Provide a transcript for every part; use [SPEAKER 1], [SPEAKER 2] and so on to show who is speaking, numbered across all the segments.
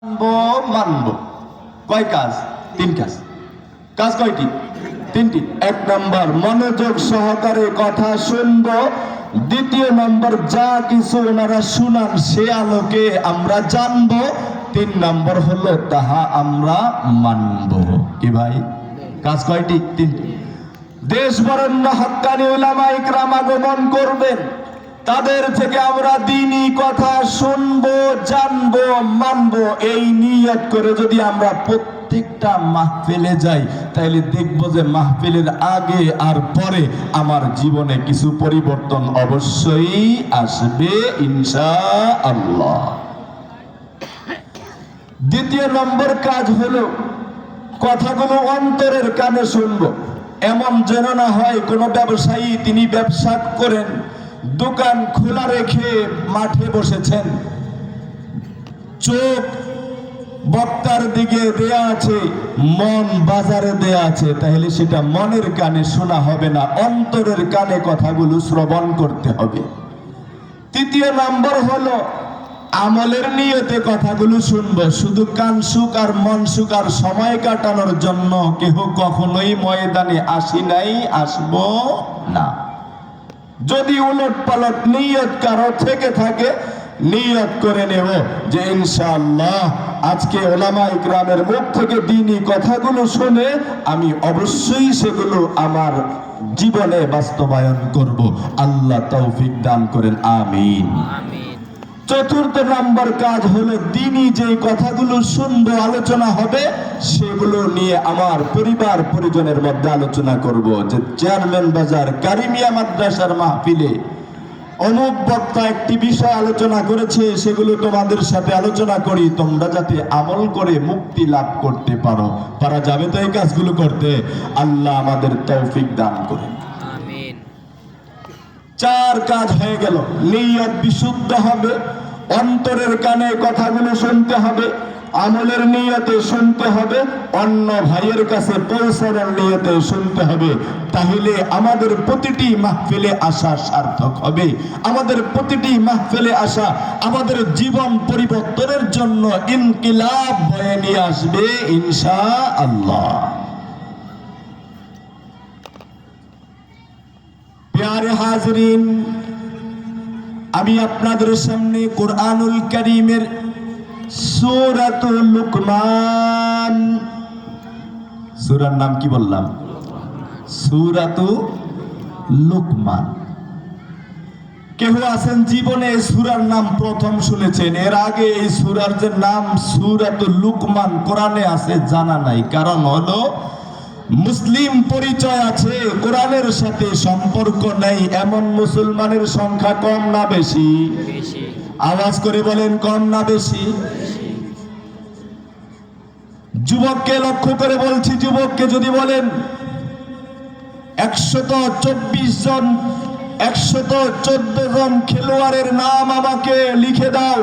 [SPEAKER 1] মানবো কয় কাজ? তিন কাজ। কাজ কয়টি? তিনটি। এক নম্বর, মনোযোগ সহকারে কথা শুনবো। দ্বিতীয় নম্বর, যা কিছু ওনারা শুনান সে আলোকে আমরা জানবো। তিন নম্বর হলো তাহা আমরা মানবো। কি ভাই, কাজ কয়টি? তিনটি। দেশ বরেণ্য হক্কানি উলামা ইকরাম আগমন করবেন, তাদের থেকে আমরা দ্বীনি কথা শুনবো, জানবো, মানবো। এই নিয়ত করে যদি আমরা প্রত্যেকটা মাহফিলে যাই, তাহলে দেখবো যে মাহফিলের আগে আর পরে আমার জীবনে কিছু পরিবর্তন অবশ্যই আসবে ইনশাআল্লাহ। দ্বিতীয় নম্বর কাজ হলো কথাগুলো অন্তরের কানে শুনবো। এমন যেন না হয় কোনো ব্যবসায়ী তিনি ব্যবসা করেন, দোকান খোলা রেখে মাঠে বসেছেন, চোখ বক্তার দিকে দেয়া আছে, মন বাজারে দেয়া আছে, তাহলে সেটা মনের কানে শোনা হবে না, অন্তরের কানে কথাগুলো শ্রবণ করতে হবে। তৃতীয় নম্বর হলো আমলের নিয়তে কথাগুলো শুনবো। শুধু কান সুখ আর মন সুখ আর সময় কাটানোর জন্য কেহ কখনোই ময়দানে আসি নাই, আসবো না। যদি উলট পালট নিয়ত কারো থেকে থাকে, নিয়ত করে নেব যে ইনশাআল্লাহ আজকে উলামা ইকরামের মুখ থেকে দ্বীনি কথাগুলো শুনে আমি অবশ্যই সেগুলো আমার জীবনে বাস্তবায়ন করব। আল্লাহ তৌফিক দান করেন, আমিন। চতুর্থ নম্বর কাজ হলো দ্বীনি যে কথাগুলো শুনবো, আলোচনা হবে, সেগুলো নিয়ে আমার পরিবার পরিজনের মধ্যে আলোচনা করব। যে চেয়ারম্যান বাজার কারিমিয়া মাদ্রাসার মাহফিলে অমুক বক্তা একটি বিষয় আলোচনা করেছে, সেগুলো তোমাদের সাথে আলোচনা করি, তোমরা যাতে আমল করে মুক্তি লাভ করতে পারো। পারা যাবে তো এই কাজগুলো করতে? আল্লাহ আমাদের তৌফিক দান করেন, আমিন। চার কাজ হয়ে গেল। নিয়ত বিশুদ্ধ হবে, অন্তরের কানে কথাগুলো শুনতে হবে, আমলের নিয়তে শুনতে হবে, অন্য ভাইয়ের কাছে পৌঁছানোর নিয়তে শুনতে হবে। তাহলে আমাদের প্রতিটি মাহফিলে আসা সার্থক হবে। আমাদের প্রতিটি মাহফিলে আসা আমাদের জীবন পরিবর্তনের জন্য ইনকিলাব বয়ে নিয়ে আসবে ইনশাআল্লাহ। প্যারে হাজরিন, আমি আপনাদের সামনে কুরআনুল কারীমের সূরাতুল লুকমান, সূরার নাম কি বললাম? সূরাতুল লুকমান। কেউ আছেন জীবনে এই সূরার নাম প্রথম শুনেছেন? এর আগে এই সূরার যে নাম সূরাতুল লুকমান কোরআনে আছে জানা নাই। কারণ হলো মুসলিম পরিচয় আছে, কোরআনের সাথে সম্পর্ক নেই এমন মুসলমানের সংখ্যা কম না বেশি? আওয়াজ করে বলেন, কম না বেশি? যুবককে লক্ষ্য করে বলছি, যুবককে যদি বলেন 124 জন 114 জন খেলোয়াড়ের নাম আমাকে লিখে দাও,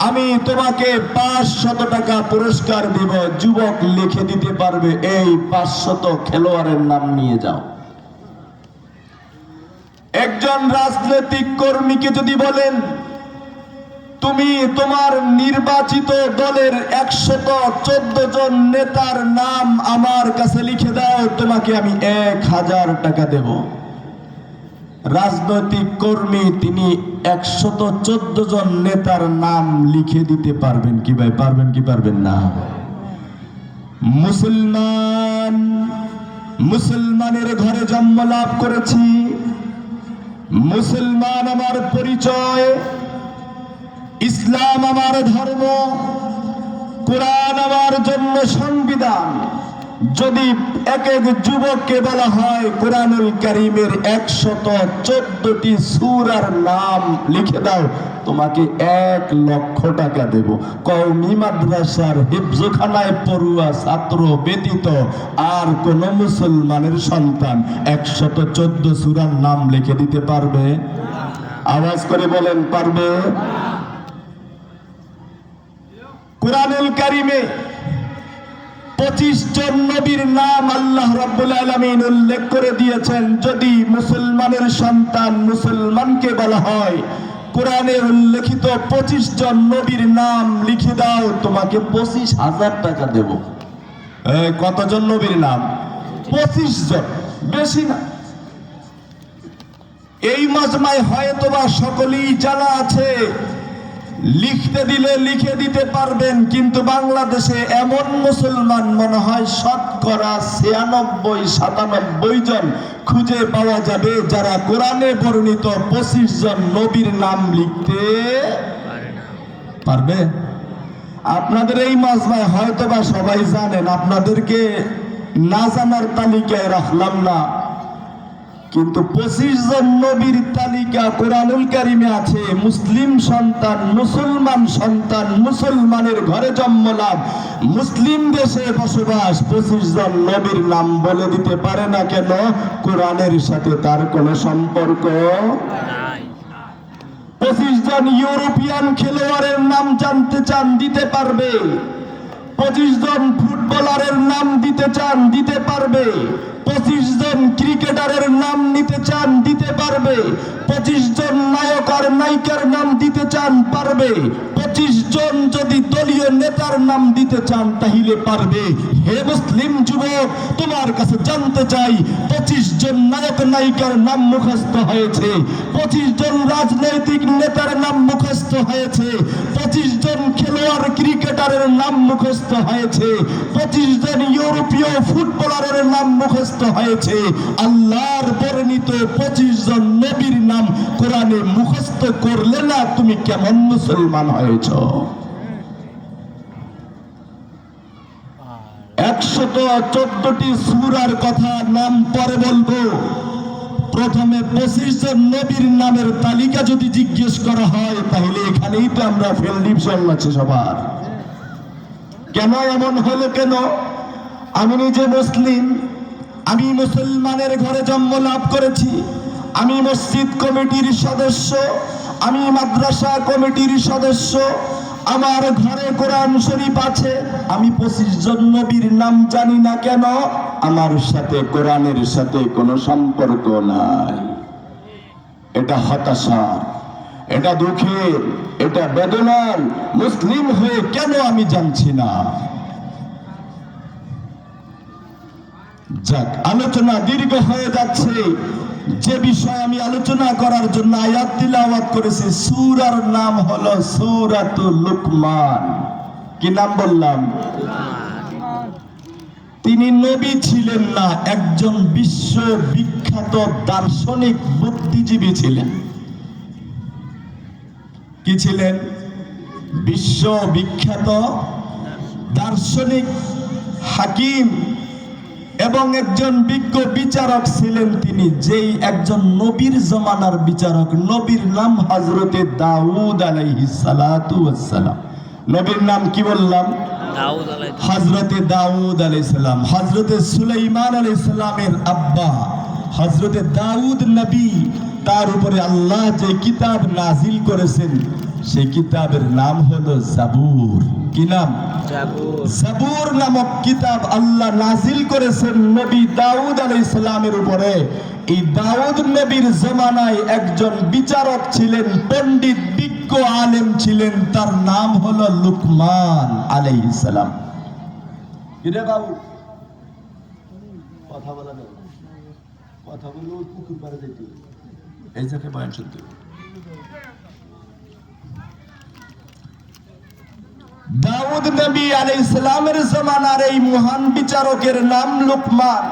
[SPEAKER 1] আমি তোমাকে 500 টাকা পুরস্কার দিব। যুবক লিখে দিতে পারবে এই 500 খেলোয়াড়ের নাম নিয়ে যাও। একজন রাজনৈতিক কর্মীকে যদি বলেন তুমি তোমার নির্বাচিত দলের 114 জন নেতার নাম আমার কাছে লিখে দাও, তোমাকে আমি 1000 টাকা দেব। রাজনৈতিক কর্মী তিনি 114 জন নেতার নাম লিখে দিতে পারবেন কি ভাই? পারবেন কি পারবেন না? মুসলমান, মুসলমানের ঘরে জন্ম লাভ করেছি, মুসলমান আমার পরিচয়, ইসলাম আমার ধর্ম, কোরআন আমার জন্য সংবিধান। যদি এক এক যুবককে বলা হয় কোরআনুল কারীমের 114টি সূরার নাম লিখে দাও, তোমাকে 1 লক্ষ টাকা দেব। কওমি মাদ্রাসার হিফজখানায় পড়ুয়া ছাত্র ব্যতীত আর কোন মুসলমানের সন্তান 114 সূরার নাম লিখে দিতে পারবে? আওয়াজ করে বলেন, পারবে? কুরআনুল কারীমে 25 জন নবীর নাম আল্লাহ রাব্বুল আলামিন উল্লেখ করে দিয়েছেন। যদি মুসলমানের সন্তান মুসলমানকে বলা হয় কোরআনে উল্লেখিত 25 জন নবীর নাম লিখে দাও, তোমাকে 25,000 টাকা দেব। কতজন নবীর নাম? 25 জন, বেশি না। এই মাজমায় হয়তোবা সকলেই জানা আছে, লিখতে দিলে লিখে দিতে পারবেন, কিন্তু বাংলাদেশে এমন মুসলমান মনে হয় শতকরা 96-97 জন খুঁজে পাওয়া যাবে যারা কোরআনে বর্ণিত 25 জন নবীর নাম লিখতে পারবে। আপনাদের এই মাজমায় হয়তোবা সবাই জানেন, আপনাদেরকে না জানার তালিকায় রাখলাম না, কিন্তু 25 জন নবীর তালিকা কোরআনুল কারিমে আছে। মুসলিম সন্তান, মুসলমান সন্তান, মুসলমানের ঘরে জন্ম লাভ, মুসলিম দেশে বসবাস, 25 জন নবীর নাম বলে দিতে পারে না কেন? কোরআনের সাথে তার কোনো সম্পর্ক নাই। 25 জন ইউরোপিয়ান খেলোয়াড়ের নাম জানতে চান, দিতে পারবে। 25 জন ফুটবলারের নাম দিতে চান, দিতে পারবে। 25 জন ক্রিকেটারের নাম নিতে চান, দিতে পারবে। 25 জন নায়ক আর নায়িকার নাম দিতে চান, পারবে। 25 জন যদি দলীয় নেতার নাম দিতে চান তাহলে পারবে। হে মুসলিম যুবক, তোমার কাছে জানতে চাই, 25 জন নায়ক নায়িকার নাম মুখস্থ হয়েছে, 25 জন রাজনৈতিক নেতার নাম মুখস্থ হয়েছে, 25 জন খেলোয়াড় ক্রিকেটারের নাম মুখস্থ হয়েছে, 25 জন ইউরোপীয় ফুটবলারের নাম মুখস্থ হয়েছে। আল্লাহর বর্ণিত 25 জন নবীর নাম কোরআনে মুখস্থ করলে না, তুমি কেমন মুসলমান হয়েছ? 114টি সূরার কথা নাম পরে বলবো। প্রথমে 25 জন নবীর নামের তালিকা যদি জিজ্ঞেস করা হয়, তাহলে এখানেই তো আমরা ফেল ডিভিশন আছে সবার। কেন এমন হলো? কেন? আমি নিজে মুসলিম, আমি মুসলমানের ঘরে জন্ম লাভ করেছি, আমি মসজিদ কমিটির সদস্য, আমি মাদ্রাসা কমিটির সদস্য, আমার ঘরে কোরআন শরীফ আছে, আমি 25 জন নবীর নাম জানি না কেন? আমার সাথে কোরআনের সাথে কোনো সম্পর্ক নাই। এটা হতাশার, এটা দুঃখের, এটা বেদনার। মুসলিম হয়ে কেন আমি জানছি না? যাক, আলোচনা দীর্ঘ হয়ে যাচ্ছে। যে বিষয় আমি আলোচনা করার জন্য আয়াত তিলাওয়াত করেছি, সূরার নাম হলো সূরাতুল লুকমান। কি নাম বললাম? তিনি নবী ছিলেন না, একজন বিশ্ববিখ্যাত দার্শনিক বুদ্ধিজীবী ছিলেন। কি ছিলেন? বিশ্ববিখ্যাত দার্শনিক, হাকিম এবং একজন বিজ্ঞ বিচারক ছিলেন তিনি। যেই একজন নবীর জমানার বিচারক। নবীর নাম হযরতে দাউদ আলাইহিস সালাতু ওয়াস সালাম। নবীর নাম কি বললাম? দাউদ আলাইহিস সালাম। হযরতে দাউদ আলাইহিস সালাম, হযরতে সুলাইমান আলাইহিস সালামের আব্বা হযরতে দাউদ নবী। তার উপরে আল্লাহ যে কিতাব নাজিল করেছেন, সেই কিতাবের নাম হলো জাবুর। কি নাম? জাবুর। জাবুর নামক কিতাব আল্লাহ নাজিল করেছেন নবী দাউদ আলাইহিস সালামের উপরে। এই দাউদ নবীর জমানায় একজন বিচারক ছিলেন, পণ্ডিত, বিজ্ঞ আলেম ছিলেন, তার নাম হলো লুকমান আলাইহিস সালাম। কিরে বাবু, কথা বলা না, কথা বলে ওই পুকুর পাড়ে যেতে, এই জায়গায় বয়ান শুনতে। দাউদ নবী আলাইহিস সালামের জমানার এই মহান বিচারকের নাম লুকমান।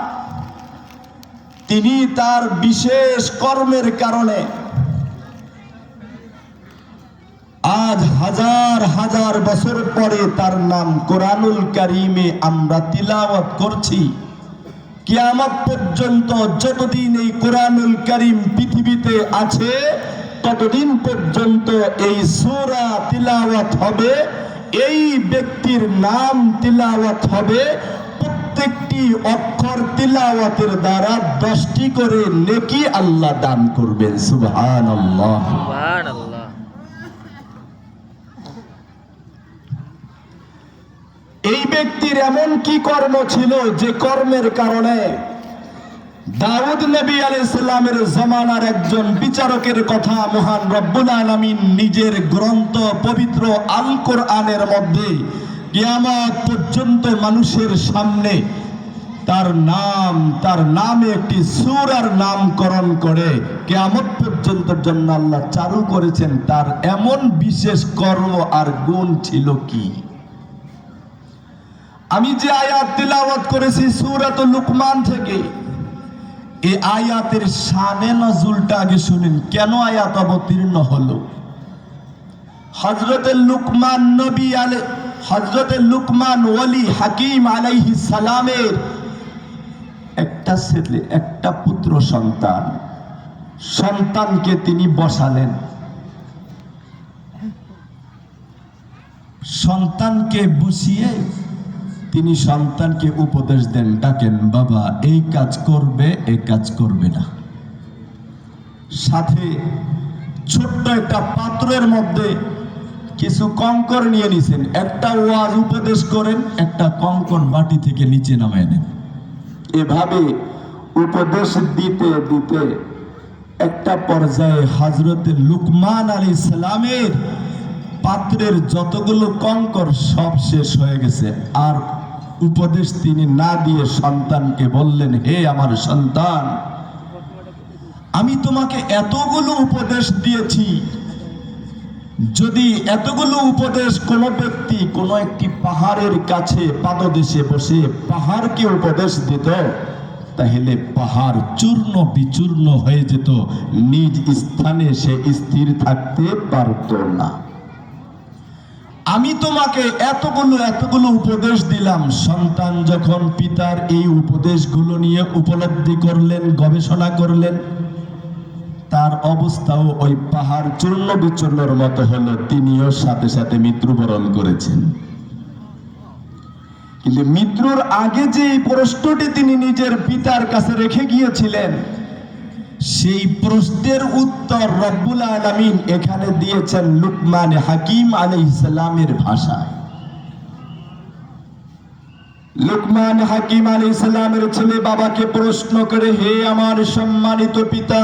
[SPEAKER 1] তিনি তার বিশেষ কর্মের কারণে আজ হাজার হাজার বছর পরে তার নাম কোরআনুল কারীমে আমরা তিলাওয়াত করছি। কিয়ামত পর্যন্ত যতদিন এই কোরআনুল কারীম পৃথিবীতে আছে, ততদিন পর্যন্ত এই সূরা তিলাওয়াত হবে, এই ব্যক্তির নাম তিলাওয়াত হবে। প্রত্যেকটি অক্ষর তিলাওয়াতের দ্বারা 10টি করে নেকি আল্লাহ দান করবেন। সুবহানাল্লাহ, সুবহানাল্লাহ। এই ব্যক্তির এমন কি কর্ম ছিল যে কর্মের কারণে দাউদ নবী আলাইহিস সালামের জামানার একজন বিচারকের কথা মহান রব্বুল আলামিন নিজের গ্রন্থ পবিত্র আল কোরআনের মধ্যে কিয়ামত পর্যন্ত মানুষের সামনে তার নামে একটি সূরার নামকরণ করে কিয়ামত পর্যন্ত জন্য আল্লাহ চালু করেছেন। তার এমন বিশেষ কর্ম আর গুণ ছিল কি? আমি যে আয়াত তিলাওয়াত করেছি সূরাতুল লুকমান থেকে, এই আয়াতের শানে নজুলটা আগে শুনেন, কেন আয়াত অবতীর্ণ হলো। হযরতে লুকমান নবী হযরতে লুকমান ওয়ালি হাকিম আলাইহিস সালামের একটা ছেলে, একটা পুত্র সন্তানকে তিনি বসালেন। সন্তানকে বসিয়ে তিনি সন্তানকে উপদেশ দেন, ডাকেন, বাবা এই কাজ করবে, এই কাজ করবে না। সাথে ছোট্ট একটা পাত্রের মধ্যে কিছু কঙ্কর নিয়ে নিছেন, একটা ওয়াজ উপদেশ করেন, একটা কঙ্কর বাটি থেকে নিচে নামায় নেন। এভাবে উপদেশ দিতে দিতে একটা পর্যায়ে হযরতে লুকমান আলাইহিস সালামের পাত্রের যতগুলো কঙ্কর সব শেষ হয়ে গেছে। আর উপদেশ তিনি না দিয়ে সন্তানকে বললেন, হে আমার সন্তান, আমি তোমাকে এতগুলো উপদেশ দিয়েছি, যদি এতগুলো উপদেশ কোনো ব্যক্তি কোনো একটি পাহাড়ের কাছে পাদদেশে বসে পাহাড়কে উপদেশ দিত, তাহলে পাহাড় চূর্ণ বিচূর্ণ হয়ে যেত, নিজ স্থানে সে স্থির থাকতে পারত না। আমি তোমাকে এতগুলো উপদেশ দিলাম। সন্তান যখন পিতার এই উপদেশগুলো নিয়ে উপলব্ধি করলেন, গবেষণা করলেন, তার অবস্থাও ওই পাহাড় চূর্ণ বিচূর্ণর মতো হলো, তিনিও সাথে সাথে মৃত্যুবরণ করেছেন। কিন্তু মৃত্যুর আগে যে প্রশ্নটি তিনি নিজের পিতার কাছে রেখে গিয়েছিলেন, সেই প্রশ্নের উত্তর রব্বুল আলামিন এখানে দিয়েছেন লুকমান হাকিম আলাইহিস সালামের ভাষায়। লুকমান হাকিম আলাইহিস সালামের ছেলে বাবাকে প্রশ্ন করে, হে আমার সম্মানিত পিতা,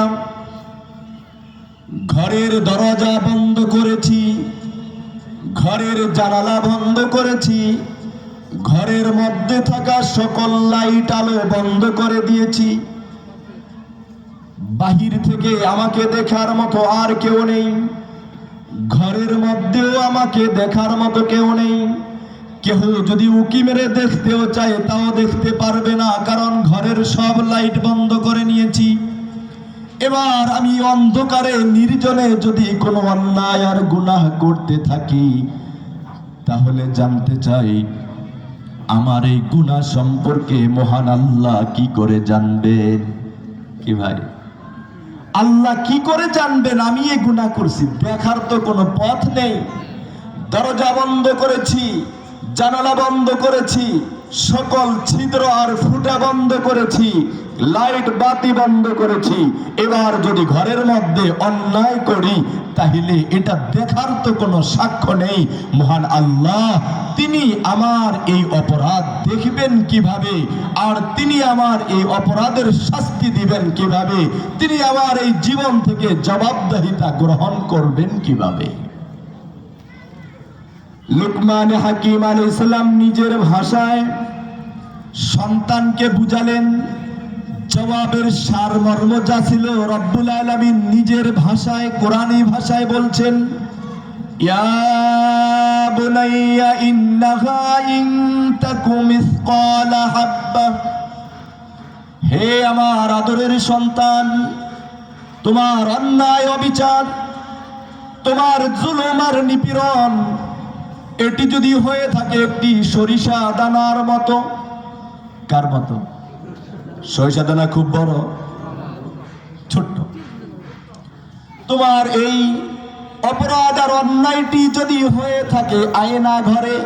[SPEAKER 1] ঘরের দরজা বন্ধ করেছি, ঘরের জানালা বন্ধ করেছি, ঘরের মধ্যে থাকা সকল লাইট আলো বন্ধ করে দিয়েছি, বাহির থেকে আমাকে দেখার মতো আর কেউ নেই, ঘরের মধ্যেও আমাকে দেখার মতো কেউ নেই। কেউ যদি উকি মেরে দেখতেও চায় তাও দেখতে পারবে না, কারণ ঘরের সব লাইট বন্ধ করে নিয়েছি। এবার আমি অন্ধকারে নির্জনে যদি কোনো অন্যায় আর গুনাহ করতে থাকি, তাহলে জানতে চাই আমার এই গুনাহ সম্পর্কে মহান আল্লাহ কি করে জানবেন? কি ভাই, আল্লাহ কি করে জানবেন আমি এই গুনাহ করছি? দেখার তো কোনো পথ নেই। দরজা বন্ধ করেছি, জানালা বন্ধ করেছি, সকল ছিদ্র আর ফুটা বন্ধ করেছি, লাইট বাতি বন্ধ করেছি। এবার যদি ঘরের মধ্যে অন্যায় করি, তাহলে এটা দেখার তো কোনো সাক্ষ্য নেই। মহান আল্লাহ তিনি আমার এই অপরাধ দেখবেন কিভাবে? আর তিনি আমার এই অপরাধের শাস্তি দিবেন কিভাবে? তিনি আমার এই জীবন থেকে জবাবদিহিতা গ্রহণ করবেন কিভাবে? লুকমান হাকিম আলাইহিস সালাম নিজের ভাষায় সন্তানকে বুঝালেন। জবাবের সারমর্ম যা ছিল, রব্বুল আলামিন নিজের ভাষায়, কোরআনী ভাষায় বলছেন, ইয়া বুনাইয়া ইন্নাহা ইন তাকু মিসকালা হাব্বা, হে আমার আদরের সন্তান, তোমার অন্যায় অবিচার, তোমার জুলুম আর নিপীড়ন, এটি যদি হয়ে থাকে একটি সরিষা দানার মতো। কার মতো? সরিষা দানা খুব বড়, ছোট্ট। তোমার এই অপরাধ আর অন্যায়টি যদি হয়ে থাকে আয়না ঘরে,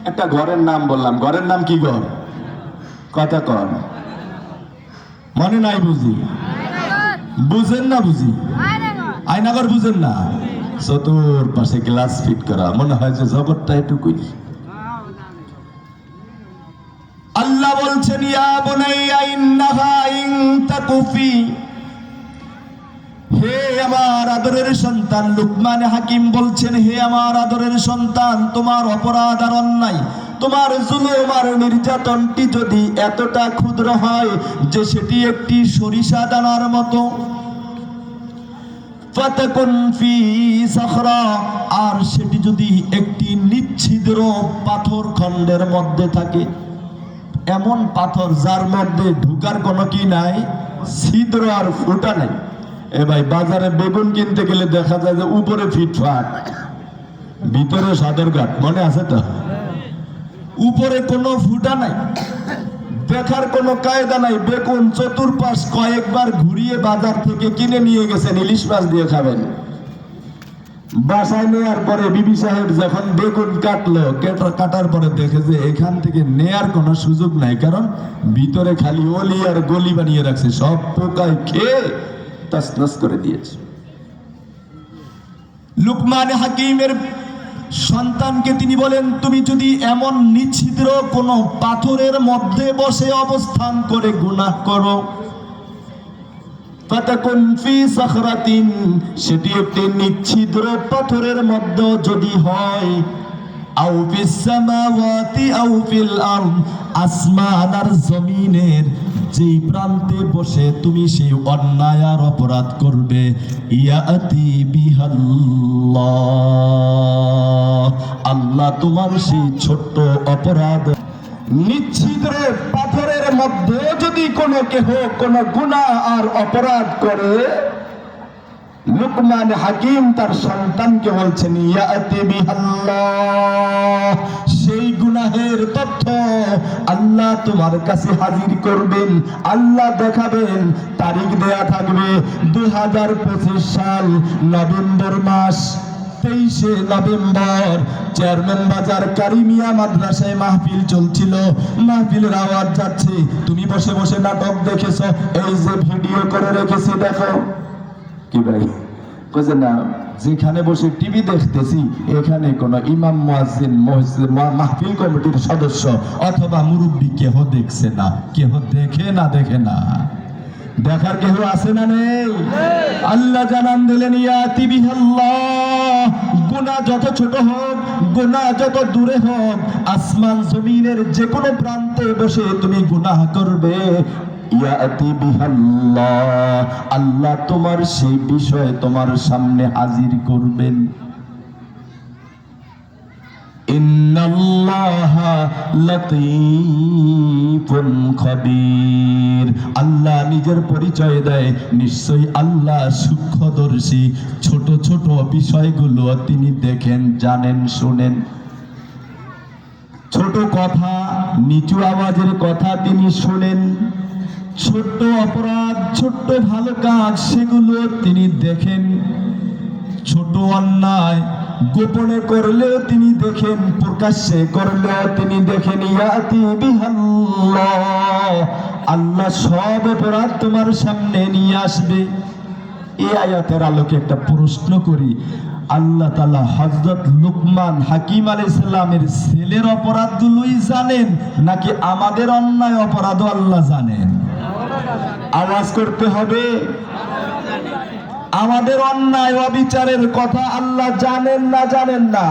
[SPEAKER 1] একটা ঘরের নাম বললাম, ঘরের নাম কি ঘর? কথা কন, মনে নাই বুঝি? বুঝেন না বুঝি? আয়নাঘর বুঝেন না? চতুর পাশে গ্লাস ফিট করা, মনে হয় যে জগৎটা এটুকুই। আল্লাহ বলছেন বলছেন ইয়া বুনাইয়া ইন্নাহা ইন তাকুফি, হে আমার আদরের সন্তান। লুকমান হাকিম বলছেন, হে আমার আদরের সন্তান, তোমার অপরাধ আর অন্যায়, তোমার জুলুম আর নির্যাতনটি যদি এতটা ক্ষুদ্র হয় যে সেটি একটি সরিষা দানার মতো, ফাতাকুন ফি সাখরা, আর সেটি যদি একটি নিচ্ছিদ্র পাথর খণ্ডের মধ্যে থাকে, এমন পাথর যার মধ্যে ঢুকার কোনো কি নাই, ছিদ্র আর ফুটা নাই। এ ভাই, বাজারে বেগুন কিনতে গেলে দেখা যায় যে উপরে ফিটফাট, ভিতরে সাদরঘাট, মনে আছে তো? উপরে কোনো ফুটা নাই, দেখার কোনো কায়দা নাই। বেগুন চতুর্পাশ কয়েকবার ঘুরিয়ে বাজার থেকে কিনে নিয়ে গেছেন, ইলিশ মাছ দিয়ে খাবেন। বাসায় নেওয়ার পরে বিবি সাহেব যখন বেগুন কাটলো, কাটার পরে দেখে যে এখান থেকে নেয়ার কোনো সুযোগ নাই, কারণ ভিতরে খালি অলি আর গলি বানিয়ে রাখছে, সব পোকায় খেয়ে তছনছ করে দিয়েছে। লুকমান হাকিমের সন্তানকে তিনি বলেন, তুমি যদি এমন নিচ্ছিদ্র কোন পাথরের মধ্যে বসে অবস্থান করে গুনাহ করো, ফাতাকুন ফি সাখরাতিন, সেটি একটি নিচ্ছিদ্র পাথরের মধ্যে যদি হয়, আও ফিস সামাওয়াতি আও ফিল আরদ, আসমান আর জমিনের যেই প্রান্তে বসে তুমি সেই অন্যায় আর অপরাধ করবে, ইয়াতি বিহাল্লাহ, আল্লাহ তোমার সেই ছোট্ট অপরাধ, নিচ্ছিদ্র পাথরের মধ্যে যদি কোনো কেহ কোনো গুনাহ আর অপরাধ করে, লুকমান হাকিম তার সন্তানকে বলছেন, ইয়াতি বিহাল্লাহ, সেই গুনাহের তথ্য আল্লাহ তোমার কাছে হাজির করবেন, আল্লাহ দেখাবেন। তারিখ দেয়া থাকবে 2025 সাল নভেম্বর মাস, 23শে নভেম্বর চেয়ারম্যান বাজার কারিমিয়া মাদ্রাসায় মাহফিল চলছিল, মাহফিলের আওয়াজ যাচ্ছে, তুমি বসে বসে নাটক দেখেছো, এই যে ভিডিও করে রেখেছি দেখো। কি ভাই বুঝে না, যেখানে বসে টিভি দেখতেছি এখানে কোন ইমাম মুয়াজ্জিন মাহফিল কমিটির সদস্য অথবা মুরব্বী কেহ দেখছে না, কেহ দেখে না, দেখার কেহ আছে না নেই? আল্লাহ জানান দিলেন, ইয়াতি বিহাল্লাহ, গুনাহ যত ছোট হোক, গুনাহ যত দূরে হোক, আসমান জমিনের যে কোনো প্রান্তে বসে তুমি গুনাহ করবে, ইয়াতি বিহাল্লাহ, আল্লাহ তোমার সেই বিষয় তোমার সামনে হাজির করবেন। ইন্নাল্লাহা লাতীফুন খাবীর, আল্লাহ নিজের পরিচয় দেয়, নিশ্চয়ই আল্লাহ সূক্ষ্মদর্শী, ছোট ছোট বিষয়গুলো তিনি দেখেন, জানেন, শুনেন। ছোট কথা, নিচু আওয়াজের কথা তিনি শুনেন, ছোট্ট অপরাধ, ছোট্ট ভালো কাজ সেগুলো তিনি দেখেন, ছোট অন্যায় গোপনে করলেও তিনি দেখেন, প্রকাশ্যে করলেও তিনি দেখেন। ইয়াতি বিহাল্লাহ, আল্লাহ সব অপরাধ তোমার সামনে নিয়ে আসবে। এই আয়াতের আলোকে একটা প্রশ্ন করি, আল্লাহ তাআলা হযরত লুকমান হাকিম আলাইহিস সালামের ছেলের অপরাধগুলোই জানেন, নাকি আমাদের অন্যায় অপরাধও আল্লাহ জানেন? আওয়াজ করতে হবে। আমাদের অন্যায় অবিচারের কথা আল্লাহ জানেন না?